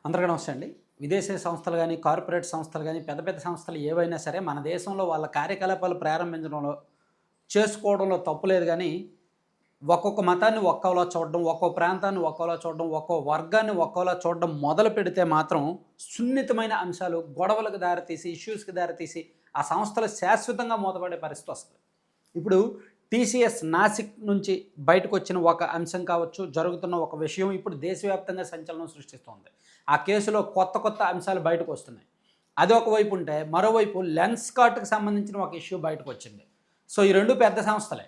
అందరికీ నమస్తే అండి. విదేశీ సంస్థలు గాని, కార్పొరేట్ సంస్థలు గాని, పెద్ద పెద్ద సంస్థలు ఏవైనా సరే మన దేశంలో వాళ్ళ కార్యకలాపాలు ప్రారంభించడంలో, చేసుకోవడంలో తప్పు లేదు గానీ, ఒక్కొక్క మతాన్ని ఒక్కోలా చూడడం, ఒక్కో ప్రాంతాన్ని ఒక్కోలా చూడడం, ఒక్కో వర్గాన్ని ఒక్కోలా చూడడం మొదలుపెడితే మాత్రం సున్నితమైన అంశాలు గొడవలకు దారితీసి, ఇష్యూస్‌కి దారితీసి ఆ సంస్థలు శాశ్వతంగా మూతపడే పరిస్థితి వస్తది. ఇప్పుడు టీసీఎస్ నాసిక్ నుంచి బయటకొచ్చిన ఒక అంశం కావచ్చు, జరుగుతున్న ఒక విషయం ఇప్పుడు దేశవ్యాప్తంగా సంచలనం సృష్టిస్తోంది. ఆ కేసులో కొత్త కొత్త అంశాలు బయటకొస్తున్నాయి. అది ఒకవైపు ఉంటే, మరోవైపు లెన్స్‌కార్ట్‌కి సంబంధించిన ఒక ఇష్యూ బయటకొచ్చింది. సో, ఈ 2 పెద్ద సంస్థలే.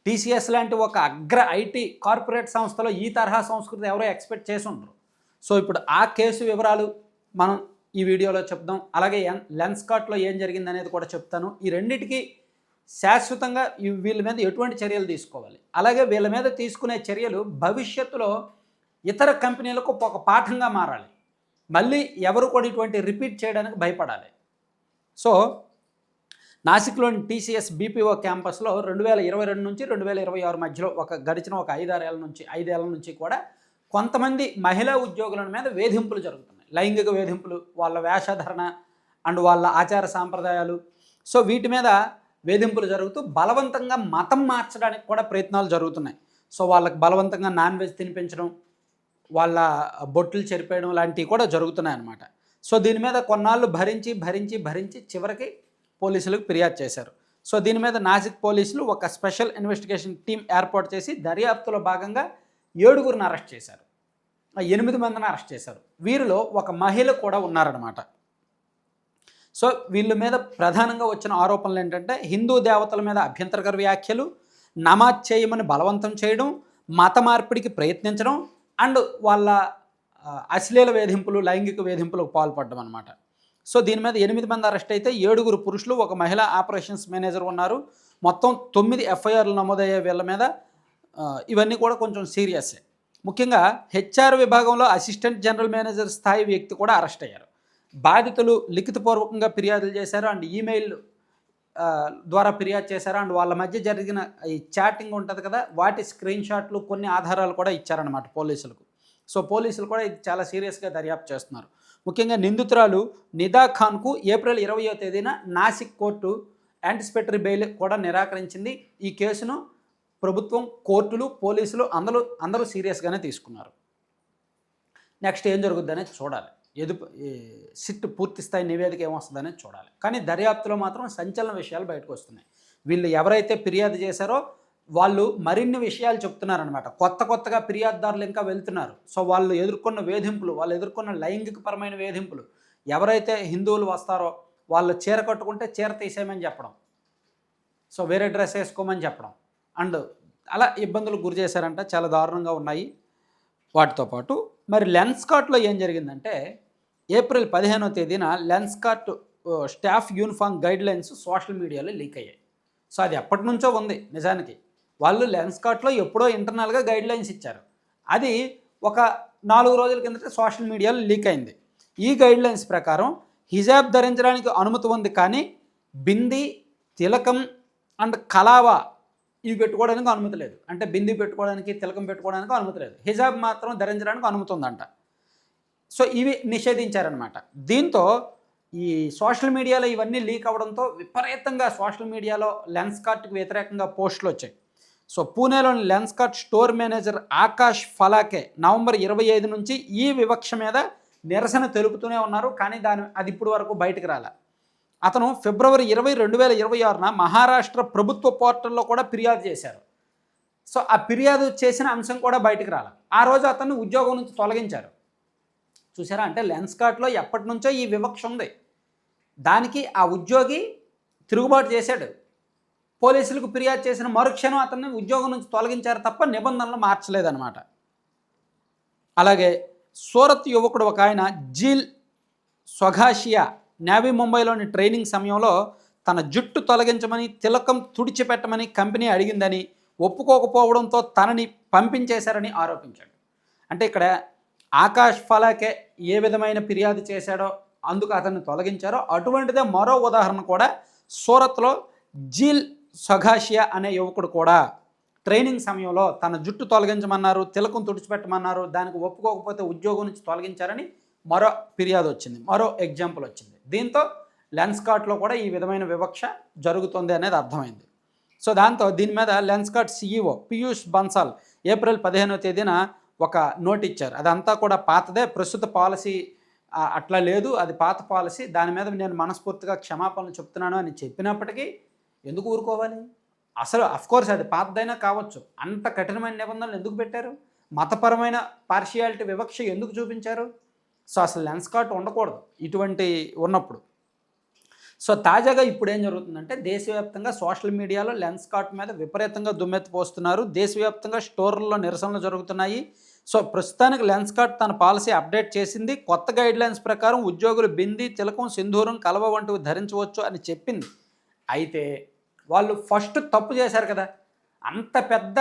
టీసీఎస్ లాంటి ఒక అగ్ర ఐటీ కార్పొరేట్ సంస్థలో ఈ తరహా సంస్కృతి ఎవరో ఎక్స్‌పెక్ట్ చేసుండరు. సో, ఇప్పుడు ఆ కేసు వివరాలు మనం ఈ వీడియోలో చెప్దాం. అలాగే లెన్స్‌కార్ట్‌లో ఏం జరిగిందనేది కూడా చెప్తాను. ఈ రెండిటికి శాశ్వతంగా వీళ్ళ మీద ఎటువంటి చర్యలు తీసుకోవాలి, అలాగే వీళ్ళ మీద తీసుకునే చర్యలు భవిష్యత్తులో ఇతర కంపెనీలకు ఒక పాఠంగా మారాలి. మళ్ళీ ఎవరు కూడా ఇటువంటి రిపీట్ చేయడానికి భయపడాలి. సో, నాసిక్‌లోని టీసీఎస్ బీపీఓ క్యాంపస్‌లో 2022 నుంచి 2026 మధ్యలో గడిచిన ఒక 5 ఏళ్ల నుంచి కూడా కొంతమంది మహిళా ఉద్యోగుల మీద వేధింపులు జరుగుతున్నాయి. లైంగిక వేధింపులు, వాళ్ళ వేషధారణ అండ్ వాళ్ళ ఆచార సాంప్రదాయాలు. సో, వీటి మీద వేధింపులు జరుగుతూ బలవంతంగా మతం మార్చడానికి కూడా ప్రయత్నాలు జరుగుతున్నాయి. సో, వాళ్ళకి బలవంతంగా నాన్ వెజ్ తినిపించడం, వాళ్ళ బొట్లు చెరిపేయడం లాంటివి కూడా జరుగుతున్నాయి అన్నమాట. సో, దీని మీద కొన్నాళ్ళు భరించి చివరికి పోలీసులకు ఫిర్యాదు చేశారు. సో, దీని మీద నాసిక్ పోలీసులు ఒక స్పెషల్ ఇన్వెస్టిగేషన్ టీమ్ ఏర్పాటు చేసి దర్యాప్తులో భాగంగా 7గురిని అరెస్ట్ చేశారు. 8 మందిని అరెస్ట్ చేశారు. వీరిలో ఒక మహిళ కూడా ఉన్నారన్నమాట. సో, వీళ్ళ మీద ప్రధానంగా వచ్చిన ఆరోపణలు ఏంటంటే, హిందూ దేవతల మీద అభ్యంతరకర వ్యాఖ్యలు, నమాజ్ చేయమని బలవంతం చేయడం, మత మార్పిడికి ప్రయత్నించడం అండ్ వాళ్ళ అశ్లీల వేధింపులు, లైంగిక వేధింపులకు పాల్పడడం అనమాట. సో, దీని మీద 8 మంది అరెస్ట్ అయితే 7గురు పురుషులు, ఒక మహిళా ఆపరేషన్స్ మేనేజర్ ఉన్నారు. మొత్తం 9 ఎఫ్ఐఆర్లు నమోదయ్యే వీళ్ళ మీద. ఇవన్నీ కూడా కొంచెం సీరియస్సే. ముఖ్యంగా హెచ్ఆర్ విభాగంలో అసిస్టెంట్ జనరల్ మేనేజర్ స్థాయి వ్యక్తి కూడా అరెస్ట్ అయ్యారు. బాధితులు లిఖితపూర్వకంగా ఫిర్యాదులు చేశారు అండ్ ఈమెయిల్ ద్వారా ఫిర్యాదు చేశారు అండ్ వాళ్ళ మధ్య జరిగిన ఈ చాటింగ్ ఉంటుంది కదా, వాటి స్క్రీన్ షాట్లు, కొన్ని ఆధారాలు కూడా ఇచ్చారన్నమాట పోలీసులకు. సో, పోలీసులు కూడా ఇది చాలా సీరియస్గా దర్యాప్తు చేస్తున్నారు. ముఖ్యంగా నిందితురాలు నిదా ఖాన్కు ఏప్రిల్ 20వ తేదీన నాసిక్ కోర్టు యాంటిసిపేటరీ బెయిల్ కూడా నిరాకరించింది. ఈ కేసును ప్రభుత్వం, కోర్టులు, పోలీసులు అందరూ సీరియస్గానే తీసుకున్నారు. నెక్స్ట్ ఏం జరుగుద్ది అనేది చూడాలి. సిట్ పూర్తి స్థాయి నివేదిక ఏమొస్తుందనేది చూడాలి. కానీ దర్యాప్తులో మాత్రం సంచలన విషయాలు బయటకు వస్తున్నాయి. వీళ్ళు ఎవరైతే ఫిర్యాదు చేశారో వాళ్ళు మరిన్ని విషయాలు చెప్తున్నారనమాట. కొత్తగా ఫిర్యాదుదారులు ఇంకా వెళ్తున్నారు. సో, వాళ్ళు ఎదుర్కొన్న వేధింపులు, వాళ్ళు ఎదుర్కొన్న లైంగికపరమైన వేధింపులు, ఎవరైతే హిందువులు వస్తారో వాళ్ళు చీర కట్టుకుంటే చీర తీసేయమని చెప్పడం, సో వేరే డ్రెస్ వేసుకోమని చెప్పడం అండ్ అలా ఇబ్బందులకు గురి చేశారంట. చాలా దారుణంగా ఉన్నాయి. వాటితో పాటు మరి లెన్స్‌కార్ట్‌లో ఏం జరిగిందంటే, ఏప్రిల్ 15వ తేదీన Lenskart staff uniform guidelines social మీడియాలో లీక్ అయ్యాయి. సో, అది ఎప్పటి నుంచో ఉంది నిజానికి. వాళ్ళు లెన్స్‌కార్ట్‌లో ఎప్పుడో ఇంటర్నల్‌గా గైడ్లైన్స్ ఇచ్చారు. అది ఒక 4 రోజుల కిందట సోషల్ మీడియాలో లీక్ అయింది. ఈ గైడ్లైన్స్ ప్రకారం హిజాబ్ ధరించడానికి అనుమతి ఉంది, కానీ బిందీ, తిలకం అండ్ కలావా ఇవి పెట్టుకోవడానికి అనుమతి లేదు. అంటే బిందీ పెట్టుకోవడానికి, తిలకం పెట్టుకోవడానికి అనుమతి లేదు. హిజాబ్ మాత్రం ధరించడానికి అనుమతి ఉందంట. సో, ఇవి నిషేధించారనమాట. దీంతో ఈ సోషల్ మీడియాలో ఇవన్నీ లీక్ అవ్వడంతో విపరీతంగా సోషల్ మీడియాలో లెన్స్‌కార్ట్‌కి వ్యతిరేకంగా పోస్టులు వచ్చాయి. సో, పూణేలోని Lenskart store manager Akash Phalke November 25 నుంచి ఈ వివక్ష మీద నిరసన తెలుపుతూనే ఉన్నారు. కానీ అది ఇప్పుడు వరకు బయటకు రాలే. అతను ఫిబ్రవరి 20, 2026న మహారాష్ట్ర ప్రభుత్వ పోర్టల్లో కూడా ఫిర్యాదు చేశారు. సో, ఆ ఫిర్యాదు చేసిన అంశం కూడా బయటకు రాలే. ఆ రోజు అతన్ని ఉద్యోగం నుంచి తొలగించారు. చూసారా, అంటే లెన్స్‌కార్ట్‌లో ఎప్పటి నుంచో ఈ వివక్ష ఉంది. దానికి ఆ ఉద్యోగి తిరుగుబాటు చేశాడు. పోలీసులకు ఫిర్యాదు చేసిన మరుక్షణం అతన్ని ఉద్యోగం నుంచి తొలగించారు తప్ప నిబంధనలు మార్చలేదన్నమాట. అలాగే సూరత్ యువకుడు ఒక ఆయన జీల్ స్వఘాషియా నేవీ ముంబైలోని ట్రైనింగ్ సమయంలో తన జుట్టు తొలగించమని, తిలకం తుడిచిపెట్టమని కంపెనీ అడిగిందని ఒప్పుకోకపోవడంతో తనని పంపించేశారని ఆరోపించాడు. అంటే ఇక్కడ ఆకాష్ ఫలాకే ఏ విధమైన ఫిర్యాదు చేశాడో అందుకు అతన్ని తొలగించారో అటువంటిదే మరో ఉదాహరణ కూడా సూరత్లో జీల్ స్వఘాషియా అనే యువకుడు కూడా ట్రైనింగ్ సమయంలో తన జుట్టు తొలగించమన్నారు, తిలకం తుడిచిపెట్టమన్నారు, దానికి ఒప్పుకోకపోతే ఉద్యోగం నుంచి తొలగించారని మరో ఫిర్యాదు వచ్చింది, మరో ఎగ్జాంపుల్ వచ్చింది. దీంతో లెన్స్కార్ట్లో కూడా ఈ విధమైన వివక్ష జరుగుతుంది అనేది అర్థమైంది. సో దాంతో దీని మీద లెన్స్కార్ట్ సీఈఓ పీయూష్ బన్సాల్ ఏప్రిల్ 15వ తేదీన ఒక నోట్ ఇచ్చారు. అదంతా కూడా పాతదే, ప్రస్తుత పాలసీ అట్లా లేదు, అది పాత పాలసీ, దాని మీద నేను మనస్ఫూర్తిగా క్షమాపణలు చెప్తున్నాను అని చెప్పినప్పటికీ ఎందుకు ఊరుకోవాలి? అసలు అఫ్కోర్స్ అది పాతదైనా కావచ్చు, అంత కఠినమైన నిబంధనలు ఎందుకు పెట్టారు? మతపరమైన పార్షియాలిటీ వివక్ష ఎందుకు చూపించారు? సో అసలు లెన్స్కార్ట్ ఉండకూడదు ఇటువంటి ఉన్నప్పుడు. సో తాజాగా ఇప్పుడు ఏం జరుగుతుందంటే దేశవ్యాప్తంగా సోషల్ మీడియాలో లెన్స్కార్ట్ మీద విపరీతంగా దుమ్మెత్తిపోస్తున్నారు. దేశవ్యాప్తంగా స్టోర్లలో నిరసనలు జరుగుతున్నాయి. సో ప్రస్తుతానికి లెన్స్కార్ట్ తన పాలసీ అప్డేట్ చేసింది. కొత్త గైడ్లైన్స్ ప్రకారం ఉద్యోగులు బింది, తిలకం, సింధూరం, కలవ వంటివి ధరించవచ్చు అని చెప్పింది. అయితే వాళ్ళు ఫస్ట్ తప్పు చేశారు కదా, అంత పెద్ద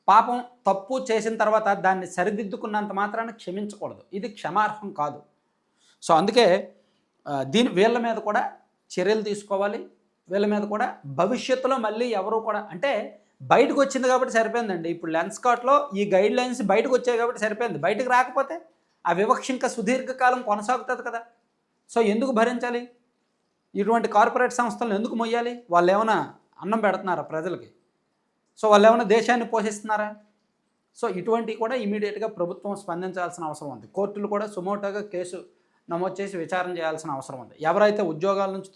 పాపం తప్పు చేసిన తర్వాత దాన్ని సరిదిద్దుకున్నంత మాత్రాన్ని క్షమించకూడదు, ఇది క్షమార్హం కాదు. సో అందుకే వీళ్ళ మీద కూడా చర్యలు తీసుకోవాలి. వీళ్ళ మీద కూడా భవిష్యత్తులో మళ్ళీ ఎవరు కూడా, అంటే బయటకు వచ్చింది కాబట్టి సరిపోయిందండి. ఇప్పుడు లెన్స్కార్ట్లో ఈ గైడ్ లైన్స్ బయటకు వచ్చాయి కాబట్టి సరిపోయింది. బయటకు రాకపోతే ఆ వివక్ష ఇంకా సుదీర్ఘకాలం కొనసాగుతుంది కదా. సో ఎందుకు భరించాలి? ఇటువంటి కార్పొరేట్ సంస్థలను ఎందుకు మొయ్యాలి? వాళ్ళు ఏమైనా అన్నం పెడుతున్నారా ప్రజలకి? సో వాళ్ళు ఏమైనా దేశాన్ని పోషిస్తున్నారా? సో ఇటువంటివి కూడా ఇమీడియట్గా ప్రభుత్వం స్పందించాల్సిన అవసరం ఉంది. కోర్టులు కూడా సుమోటోగా కేసు నమోదు చేసి విచారణ చేయాల్సిన అవసరం ఉంది. ఎవరైతే ఉద్యోగాల నుంచి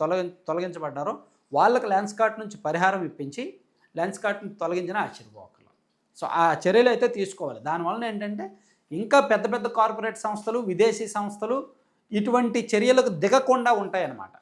తొలగించబడ్డారో వాళ్ళకి లెన్స్కార్ట్ నుంచి పరిహారం ఇప్పించి లెన్స్కార్ట్ని తొలగించిన ఆశ్చర్యపోకర్లేదు. సో ఆ చర్యలు అయితే తీసుకోవాలి. దానివల్ల ఏంటంటే ఇంకా పెద్ద పెద్ద కార్పొరేట్ సంస్థలు, విదేశీ సంస్థలు ఇటువంటి చర్యలకు దిగకుండా ఉంటాయన్నమాట.